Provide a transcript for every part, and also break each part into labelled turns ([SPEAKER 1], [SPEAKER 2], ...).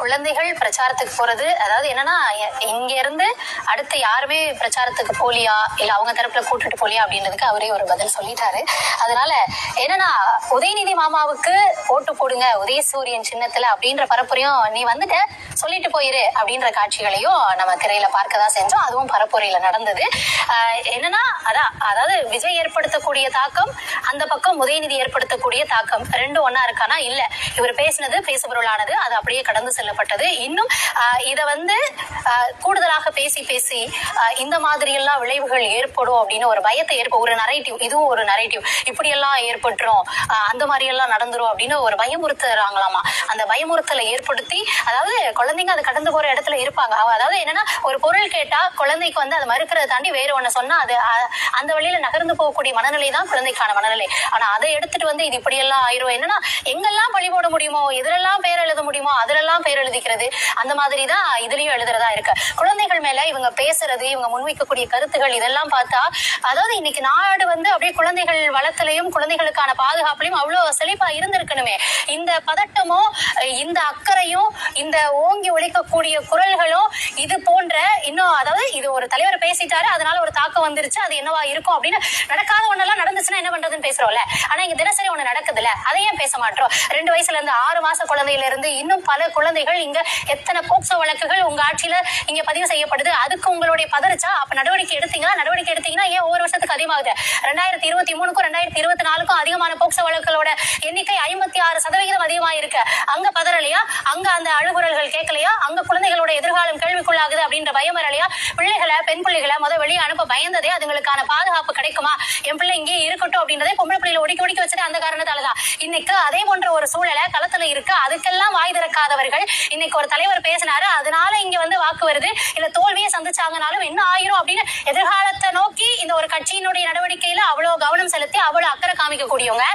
[SPEAKER 1] குழந்தைகள் பிரச்சாரத்துக்கு போறது, அதாவது என்னன்னா இங்க இருந்து அடுத்து யாருமே பிரச்சாரத்துக்கு போலியா இல்ல அவங்க தரப்புல கூட்டிட்டு போலியா அப்படின்றதுக்கு அவரே ஒரு பதில் சொல்லிட்டாரு. அதனால என்னன்னா உதயநிதி மாமாவுக்கு ஓட்டு போடுங்க உதயசூரியன் சின்னத்துல அப்படின்ற பரப்புரையும் நீ வந்துட்ட சொல்லிட்டு போயிரு அப்படின்ற காட்சிகளையும் நம்ம திரையில பார்க்கதான் செஞ்சோம். அதுவும் பரப்புரையில நடந்தது. என்னன்னா அதாவது விஜய் ஏற்படுத்தக்கூடிய தாக்கம், அந்த பக்கம் உதயநிதி ஏற்படுத்தக்கூடிய தாக்கம் ரெண்டும் ஒன்னா இருக்கானா? இல்ல. இவர் பேசினது பேசுபொருளானது, அது அப்படியே கடந்து செல்லப்பட்டது. இன்னும் இத கூடுதலாக பேசி பேசி இந்த மாதிரி எல்லாம் விளைவுகள் ஏற்படும் அப்படின்னு ஒரு பயத்தை ஒரு நரேட்டிவ், இதுவும் ஒரு நரேட்டிவ், இப்படி எல்லாம் ஏற்பட்டுரும், அந்த மாதிரி எல்லாம் நடந்துரும் அப்படின்னு ஒரு பயமுறுத்துறாங்களாமா. அந்த பயமுறுத்தலை ஏற்படுத்தி, அதாவது குழந்தைங்க அது கடந்து போற இடத்துல இருப்பாங்க. அதாவது என்னன்னா ஒரு பொருள் கேட்டா குழந்தைக்கு அதை மறுக்கிறத தாண்டி வேற ஒண்ணு சொன்னா அது அந்த வழியில நகர்ந்து போகக்கூடிய மனநிலை தான் குழந்தைக்கான மனநிலை. ஆனா அதை எடுத்துட்டு இது இப்படி எல்லாம் ஆயிரும், என்னன்னா எங்கெல்லாம் பழி போட முடியுமோ, எதிரெல்லாம் பேர் எழுத முடியுமோ அதிலெல்லாம் பேர் எழுதிக்கிறது, அந்த மாதிரிதான் இதுலயும் எழுதுறதா இருக்கு. குழந்தைகள் மேல இவங்க பேசுறது, இவங்க முன்வைக்கக்கூடிய கருத்துகள் இதெல்லாம் பார்த்தா, அதாவது இன்னைக்கு நாடு அப்படியே குழந்தைகள் வளத்திலையும் குழந்தைகளுக்கான பாதுகாப்புலையும் அவ்வளவு செழிப்பா இருந்திருக்கணுமே. இந்த பதட்டமோ இந்த அக்கறையும் இந்த ஓங்கி ஒழிக்கக்கூடிய குரல்களும் இது போன்ற இன்னும், அதாவது இது ஒரு தலைவர் பேசிட்டாரு அதனால ஒரு தாக்கம் வந்துருச்சு, அது என்னவா இருக்கும் அப்படின்னு நடக்காத ஒன்னெல்லாம் நடந்துச்சுன்னா என்ன பண்றதுன்னு பேசுறோம்ல. ஆனா இங்க தினசரி ஒண்ணு நடக்குதுல்ல, அதையும் பேச மாட்டோம். 2 வயசுல இருந்து 6 மாச குழந்தையில இருந்து இன்னும் பல குழந்தைகள் இங்க எத்தனை போக்சோ வழக்குகள் உங்க ஆட்சியில இங்க பதிவு செய்யப்படுது. அதுக்கு உங்களுடைய பதறிச்சா? அப்ப நடவடிக்கை எடுத்தீங்கன்னா ஏன் ஒவ்வொரு வருஷத்துக்கு அதிகமாகுது? 2023க்கும் 2024க்கும் அதிகமான போக்சோ வழக்குகளோட எண்ணிக்கை 56% அதிகமா இருக்கு. அங்க பதறலையா? அங்க அந்த அழுகுறல்கள் கேட்கலையா? அங்க குழந்தைகளோட எதிர்காலம் கேள்விக்குள்ளாகுது அப்படின்ற பயம் வரலையா? பெண் பிள்ளைகளை வெளியே அனுப்ப பயந்ததே அதுங்களுக்கான பாதுகாப்பு கிடைக்குமா, என் பிள்ளை இங்கே இருக்கட்டும் அப்படின்றதே பொம்பளை பிள்ளைகளை ஒடுக்கி வச்சதே அந்த காரணத்தாலதான். இன்னைக்கு அதே போன்ற ஒரு சூழலை களத்துல இருக்கு. அதுக்கெல்லாம் வாய் திறக்காதவர்கள் இன்னைக்கு ஒரு தலைவர் பேசினாரு அதனால இங்க வாக்கு வருது, இல்ல தோல்வியை சந்திச்சாங்கனாலும் என்ன ஆயிரும் அப்படின்னு எதிர்காலத்தை நோக்கி இந்த ஒரு கட்சியினுடைய நடவடிக்கையில அவ்வளவு கவனம் செலுத்தி அவ்வளவு அக்கறை காமிக்கக்கூடியவங்க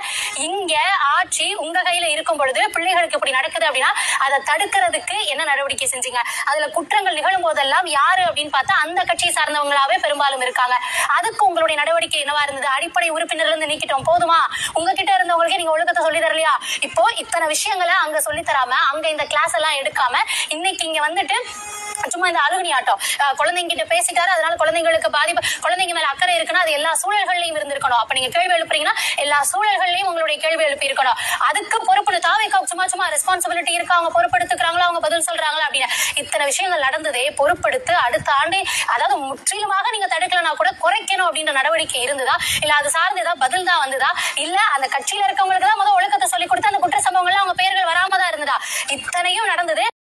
[SPEAKER 1] இங்க ஆட்சி உங்க கையில இருக்கும் பொழுது பிள்ளைகளுக்கு இப்படி நடக்குது அப்படின்னா அதை தடுக்கிறதுக்கு என்ன நடவடிக்கை செஞ்சீங்க? அதுல குற்றங்கள் நிகழும் போதெல்லாம் யாரு அப்படின்னு பார்த்தா அந்த கட்சியை சார்ந்தவங்களாவே பெரும்பாலும் இருக்காங்க. அதுக்கு உங்களுடைய நடவடிக்கை என்னவா இருந்தது? அடிப்படை உறுப்பினர்ல இருந்து நீக்கிட்டோம் போதுமா? உங்ககிட்ட இருந்தவங்களுக்கே நீங்க ஒழுக்கத்தை சொல்லி தரலையா? இப்போ இத்தனை விஷயங்களை அங்க சொல்லி தராம, அங்க இந்த கிளாஸ் எல்லாம் எடுக்காம இன்னைக்கு இங்க சும்மா இந்த அழுகுனி ஆட்டம், குழந்தைங்கிட்ட பேசிட்டாரு அதனால குழந்தைங்களுக்கு பாதிப்பு, குழந்தைங்க மேல அக்கறை இருக்குன்னா அது எல்லா சூழல்கள்லயும் இருந்திருக்கணும். அப்ப நீங்க கேள்வி எழுப்புறீங்கன்னா எல்லா சூழல்கள்லயும் உங்களுடைய கேள்வி எழுப்பி இருக்கணும். அதுக்கு பொறுப்பு தாவேக்கா சும்மா ரெஸ்பான்சிபிலிட்டி இருக்கு, அவங்க பொறுப்பெடுத்துக்கிறாங்களா, அவங்க பதில் சொல்றாங்களா அப்படின்னு இத்தனை விஷயங்கள் நடந்ததே பொறுப்பெடுத்து அடுத்த ஆண்டு, அதாவது முற்றிலுமாக நீங்க தடுக்கலனா கூட குறைக்கணும் அப்படின்ற நடவடிக்கை இருந்ததா? இல்ல அது சார்ந்து ஏதாவது பதில் தான் வந்ததா? இல்ல அந்த கட்சியில இருக்கவங்களுக்கு தான் ஒழுக்கத்தை சொல்லி கொடுத்து அந்த குற்ற சம்பவங்கள்ல அவங்க பேர்கள் வராமதான் இருந்ததா? இத்தனையும் நடந்தது.